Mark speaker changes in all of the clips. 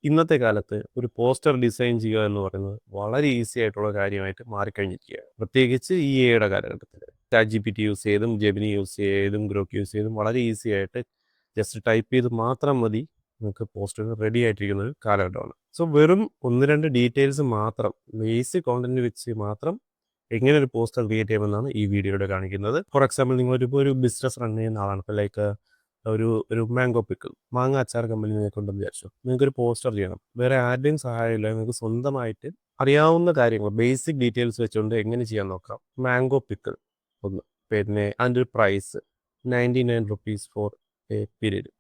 Speaker 1: ഇന്നത്തെ കാലത്ത് ഒരു പോസ്റ്റർ ഡിസൈൻ ചെയ്യുക എന്ന് പറയുന്നത് വളരെ ഈസി ആയിട്ടുള്ള കാര്യമായിട്ട് മാറിക്കഴിഞ്ഞിരിക്കുകയാണ്. പ്രത്യേകിച്ച് ഈ എയുടെ കാലഘട്ടത്തിൽ ചാറ്റ് GPT യൂസ് ചെയ്തും ജെമിനി യൂസ് ചെയ്തും ഗ്രോക്ക് യൂസ് ചെയ്തും വളരെ ഈസി ആയിട്ട് ജസ്റ്റ് ടൈപ്പ് ചെയ്ത് മാത്രം മതി നിങ്ങൾക്ക് പോസ്റ്റർ റെഡി ആയിട്ടിരിക്കുന്ന ഒരു കാലഘട്ടമാണ്. സോ വെറും 1-2 ഡീറ്റെയിൽസ് മാത്രം, ബേസിക് കോണ്ടന്റ് വെച്ച് മാത്രം എങ്ങനെ ഒരു പോസ്റ്റർ ക്രിയേറ്റ് ചെയ്യുമെന്നാണ് ഈ വീഡിയോയുടെ കാണിക്കുന്നത്. ഫോർ എക്സാമ്പിൾ, നിങ്ങളിപ്പോൾ ഒരു ബിസിനസ് റൺ ചെയ്യുന്ന ആളാണ്. ഇപ്പോൾ ലൈക്ക് ഒരു മാംഗോ പിക്കിൾ, മാങ്ങ അച്ചാർ കമ്പനി നിങ്ങൾക്കുണ്ടെന്ന് വിചാരിച്ചു. നിങ്ങൾക്കൊരു പോസ്റ്റർ ചെയ്യണം. വേറെ ആരുടെയും സഹായമില്ല, നിങ്ങൾക്ക് സ്വന്തമായിട്ട് അറിയാവുന്ന കാര്യങ്ങൾ, ബേസിക് ഡീറ്റെയിൽസ് വെച്ചുകൊണ്ട് എങ്ങനെ ചെയ്യാൻ നോക്കാം. മാംഗോ പിക്കിൾ ഒന്ന്, പിന്നെ അതിൻ്റെ ഒരു price 99 rupees for a period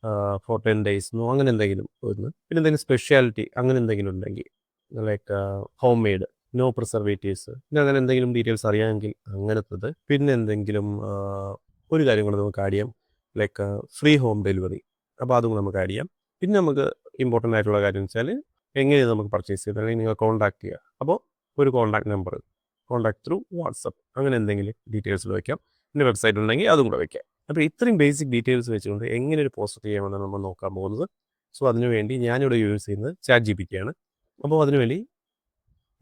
Speaker 1: for 10 days അങ്ങനെ എന്തെങ്കിലും ഒന്ന്. പിന്നെ എന്തെങ്കിലും സ്പെഷ്യാലിറ്റി അങ്ങനെ എന്തെങ്കിലും ഉണ്ടെങ്കിൽ, like homemade, no preservatives, പിന്നെ അങ്ങനെ എന്തെങ്കിലും ഡീറ്റെയിൽസ് അറിയാമെങ്കിൽ അങ്ങനത്തത്. പിന്നെ എന്തെങ്കിലും ഒരു കാര്യം കൂടെ നമുക്ക് ആഡ് ചെയ്യാം, ലൈക്ക് ഫ്രീ ഹോം ഡെലിവറി. അപ്പോൾ അതും നമുക്ക് ആഡ് ചെയ്യാം. പിന്നെ നമുക്ക് ഇമ്പോർട്ടൻ്റ് ആയിട്ടുള്ള കാര്യം എന്ന് വെച്ചാൽ എങ്ങനെയാണ് നമുക്ക് പർച്ചേസ് ചെയ്യുന്നത്, അല്ലെങ്കിൽ നിങ്ങൾ കോൺടാക്ട് ചെയ്യുക. അപ്പോൾ ഒരു contact number, contact through WhatsApp, അങ്ങനെ എന്തെങ്കിലും ഡീറ്റെയിൽസ് വയ്ക്കാം. പിന്നെ വെബ്സൈറ്റ് ഉണ്ടെങ്കിൽ അതും കൂടെ വയ്ക്കാം. അപ്പോൾ ഇത്രയും ബേസിക് ഡീറ്റെയിൽസ് വെച്ചുകൊണ്ട് എങ്ങനെ ഒരു പോസ്റ്റർ ചെയ്യാമെന്നാണ് നമ്മൾ നോക്കാൻ പോകുന്നത്. സോ അതിനുവേണ്ടി ഞാനിവിടെ യൂസ് ചെയ്യുന്നത് ചാറ്റ് GPT ആണ്. അപ്പോൾ അതിനുവേണ്ടി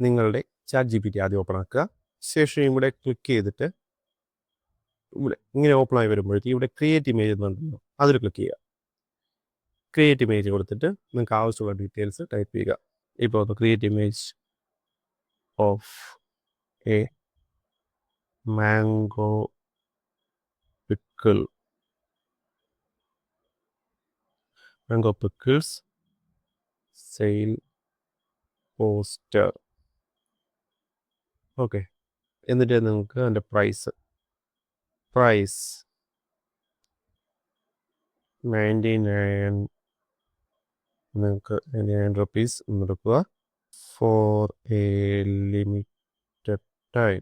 Speaker 1: നിങ്ങളുടെ ചാറ്റ് GPT ആദ്യം ഓപ്പൺ ആക്കുക. ശേഷം ഇവിടെ ക്ലിക്ക് ചെയ്തിട്ട് ഇവിടെ ഇങ്ങനെ ഓപ്പൺ ആയി വരുമ്പോഴത്തേക്ക് ഇവിടെ ക്രിയേറ്റ് ഇമേജ് എന്നുണ്ടല്ലോ, അതിൽ ക്ലിക്ക് ചെയ്യുക. ക്രിയേറ്റ് ഇമേജ് കൊടുത്തിട്ട് നിങ്ങൾക്ക് ആവശ്യമുള്ള ഡീറ്റെയിൽസ് ടൈപ്പ് ചെയ്യുക. ഇപ്പോൾ create image of A mango pickle, mango pickles sale poster. Okay, എന്നിട്ട് നിങ്ങൾക്ക് അതിൻ്റെ പ്രൈസ് 99, നിങ്ങൾക്ക് 99 റുപ്പീസ് എടുക്കുക ഫോർ എ ലിമിറ്റഡ് ടൈം.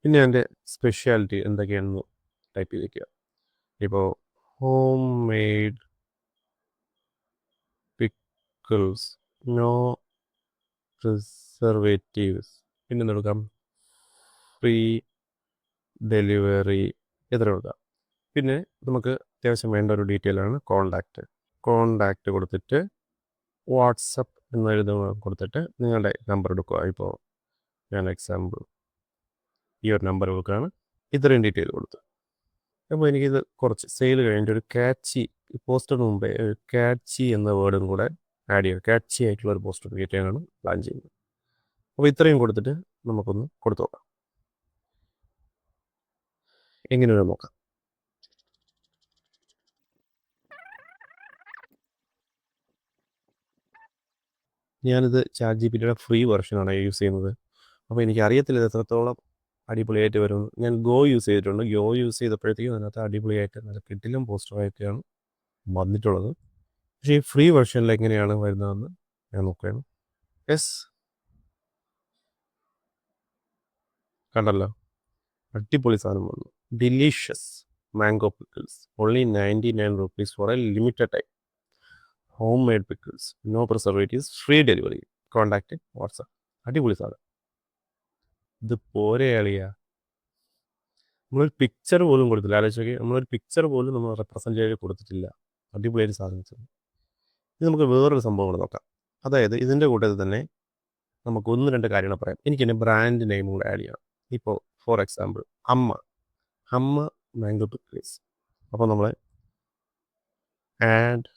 Speaker 1: പിന്നെ അതിൻ്റെ സ്പെഷ്യാലിറ്റി എന്തൊക്കെയാണെന്ന് ടൈപ്പ് ചെയ്ത് വയ്ക്കുക. ഇപ്പോൾ homemade pickles, no preservatives, പിന്നെ എന്തെടുക്കാം, ഫ്രീ ഡെലിവറി, എത്ര കൊടുക്കാം. പിന്നെ നമുക്ക് അത്യാവശ്യം വേണ്ട ഒരു ഡീറ്റെയിൽ ആണ് കോണ്ടാക്റ്റ് കൊടുത്തിട്ട് വാട്സപ്പ് എന്നെഴുതുക കൊടുത്തിട്ട് നിങ്ങളുടെ നമ്പർ എടുക്കുക. ഇപ്പോൾ ഞാൻ എക്സാമ്പിൾ ഈ ഒരു നമ്പർ കൊടുക്കുകയാണ്. ഇത്രയും ഡീറ്റെയിൽ കൊടുത്തു. അപ്പോൾ എനിക്കിത് കുറച്ച് സെയിൽ കഴിഞ്ഞിട്ട് ഒരു ക്യാച്ചി, പോസ്റ്ററിന് മുമ്പേ ഒരു ക്യാച്ചി എന്ന വേർഡും കൂടെ ആഡ് ചെയ്യുക. ക്യാച്ചി ആയിട്ടുള്ള ഒരു പോസ്റ്റർ ക്രിയേറ്റ് ചെയ്യാനാണ് പ്ലാൻ ചെയ്യുന്നത്. അപ്പോൾ ഇത്രയും കൊടുത്തിട്ട് നമുക്കൊന്ന് കൊടുത്തു നോക്കാം, എങ്ങനെയാണ് നോക്കാം. ഞാനിത് ചാറ്റ് GPTയുടെ ഫ്രീ വെർഷനാണ് യൂസ് ചെയ്യുന്നത്. അപ്പോൾ എനിക്ക് അറിയത്തില്ല ഇത് എത്രത്തോളം അടിപൊളിയായിട്ട് വരുമെന്ന്. ഞാൻ ഗോ യൂസ് ചെയ്തിട്ടുണ്ട്. ഗോ യൂസ് ചെയ്തപ്പോഴത്തേക്കും അതിനകത്ത് അടിപൊളിയായിട്ട് നല്ല കിടിലം പോസ്റ്ററായിട്ടാണ് വന്നിട്ടുള്ളത്. പക്ഷേ ഈ ഫ്രീ വെർഷനിൽ എങ്ങനെയാണ് വരുന്നതെന്ന് ഞാൻ നോക്കുകയാണ്. യെസ്, കണ്ടല്ലോ, അടിപൊളി സാധനം വന്നു. Delicious mango pickles, only 99 rupees for a limited time, homemade pickles, no preservatives, free delivery, contact WhatsApp. അടിപൊളി സാധനം. ഇത് പോരെ അളിയാ, നമ്മളൊരു പിക്ചർ പോലും കൊടുത്തില്ല. ആലോചിച്ചൊക്കെ, നമ്മളൊരു പിക്ചർ പോലും നമ്മൾ റെപ്രസെൻ്റ് ചെയ്ത് കൊടുത്തിട്ടില്ല. അടിപൊളിയായിട്ട് സാധിച്ചത്. ഇത് നമുക്ക് വേറൊരു സംഭവം കൂടെ നോക്കാം. അതായത് ഇതിൻ്റെ കൂട്ടത്തിൽ തന്നെ നമുക്ക് 1-2 കാര്യങ്ങൾ പറയാം. എനിക്ക് എൻ്റെ ബ്രാൻഡ് നെയിം കൂടെ ആഡ് ചെയ്യണം. ഇപ്പോൾ ഫോർ എക്സാമ്പിൾ അമ്മ മാംഗോ പിക്കിൾസ്. അപ്പോൾ നമ്മൾ ആഡ്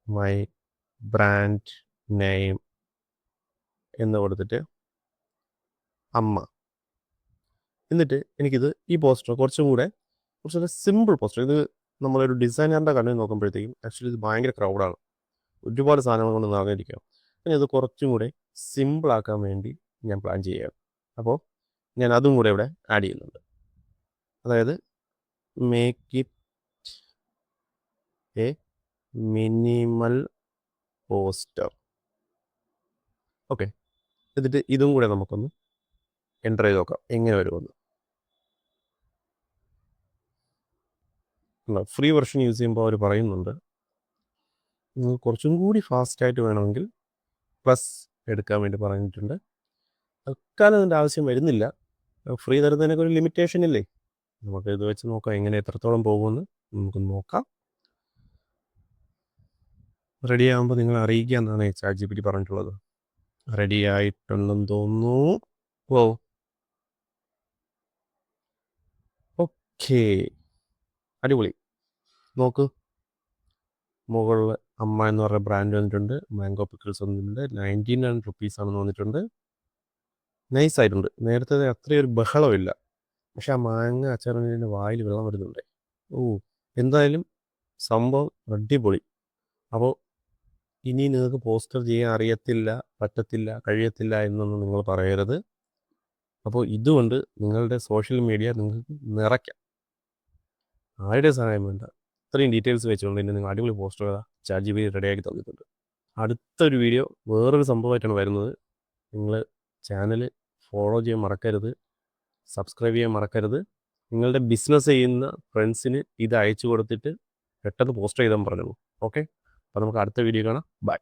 Speaker 1: മൈ ബ്രാൻഡ് നെയിം എന്ന് കൊടുത്തിട്ട് അമ്മ. എന്നിട്ട് എനിക്കിത് ഈ പോസ്റ്റർ കുറച്ചുകൂടെ സിമ്പിൾ പോസ്റ്റർ. ഇത് നമ്മളൊരു ഡിസൈനറിൻ്റെ കണ്ണിൽ നോക്കുമ്പോഴത്തേക്കും ആക്ച്വലി ഇത് ഭയങ്കര ക്രൗഡാണ്, ഒരുപാട് സാധനങ്ങൾ കൊണ്ട് നിറഞ്ഞിരിക്കാം. പിന്നെ ഇത് കുറച്ചും കൂടെ സിമ്പിളാക്കാൻ വേണ്ടി ഞാൻ പ്ലാൻ ചെയ്യുകയാണ്. അപ്പോൾ ഞാൻ അതും കൂടെ ഇവിടെ ആഡ് ചെയ്യുന്നുണ്ട്. അതായത് make it A minimal poster. Okay, എന്നിട്ട് ഇതും കൂടെ നമുക്കൊന്ന് എൻ്റർ ചെയ്ത് നോക്കാം എങ്ങനെ വരുമെന്ന്. ഫ്രീ വെർഷൻ യൂസ് ചെയ്യുമ്പോൾ അവർ പറയുന്നുണ്ട് കുറച്ചും കൂടി ഫാസ്റ്റായിട്ട് വേണമെങ്കിൽ പ്ലസ് എടുക്കാൻ വേണ്ടി പറഞ്ഞിട്ടുണ്ട്. തൽക്കാലം അതിൻ്റെ ആവശ്യം വരുന്നില്ല. ഫ്രീ തരുന്നതിനൊക്കെ ഒരു ലിമിറ്റേഷൻ ഇല്ലേ. നമുക്ക് ഇത് വെച്ച് നോക്കാം എങ്ങനെ എത്രത്തോളം പോകുമെന്ന് നമുക്ക് നോക്കാം. റെഡി ആകുമ്പോൾ നിങ്ങൾ അറിയിക്കുക എന്നാണ് ചാറ്റ് ജി പി ടി പറഞ്ഞിട്ടുള്ളത്. റെഡി ആയിട്ടുണ്ടെന്ന് തോന്നുന്നു. ഓ ഓക്കേ, അടിപൊളി. നോക്ക്, മുകളിൽ അമ്മ എന്ന് പറയുന്ന ബ്രാൻഡ് വന്നിട്ടുണ്ട്, മാംഗോ പിക്കിൾസ് വന്നിട്ടുണ്ട്, 99 റുപ്പീസ് ആണെന്ന് വന്നിട്ടുണ്ട്. നൈസായിട്ടുണ്ട്. നേരത്തെ അത്രയൊരു ബഹളമില്ല, പക്ഷെ ആ മാങ്ങ അച്ചാറിൻ്റെ വായിൽ വെള്ളം വരുന്നുണ്ട്. ഓ, എന്തായാലും സംഭവം അടിപൊളി. അപ്പോൾ ഇനി നിങ്ങൾക്ക് പോസ്റ്റർ ചെയ്യാൻ അറിയത്തില്ല, പറ്റത്തില്ല, കഴിയത്തില്ല എന്നൊന്നും നിങ്ങൾ പറയരുത്. അപ്പോൾ ഇതുകൊണ്ട് നിങ്ങളുടെ സോഷ്യൽ മീഡിയ നിങ്ങൾക്ക് നിറയ്ക്കാം. ആരുടെ സഹായം വേണ്ട, ഇത്രയും ഡീറ്റെയിൽസ് വെച്ചുകൊണ്ട് തന്നെ നിങ്ങൾ അടിപൊളി poster chat G P T റെഡിയാക്കി തന്നിട്ടുണ്ട്. അടുത്തൊരു വീഡിയോ വേറൊരു സംഭവമായിട്ടാണ് വരുന്നത്. നിങ്ങൾ ചാനൽ ഫോളോ ചെയ്യാൻ മറക്കരുത്, സബ്സ്ക്രൈബ് ചെയ്യാൻ മറക്കരുത്. നിങ്ങളുടെ ബിസിനസ് ചെയ്യുന്ന ഫ്രണ്ട്സിന് ഇത് അയച്ചു കൊടുത്തിട്ട് പെട്ടെന്ന് പോസ്റ്റ് ചെയ്താൽ പറഞ്ഞോളൂ. ഓക്കെ, അപ്പോൾ നമുക്ക് അടുത്ത വീഡിയോ കാണാം. ബൈ.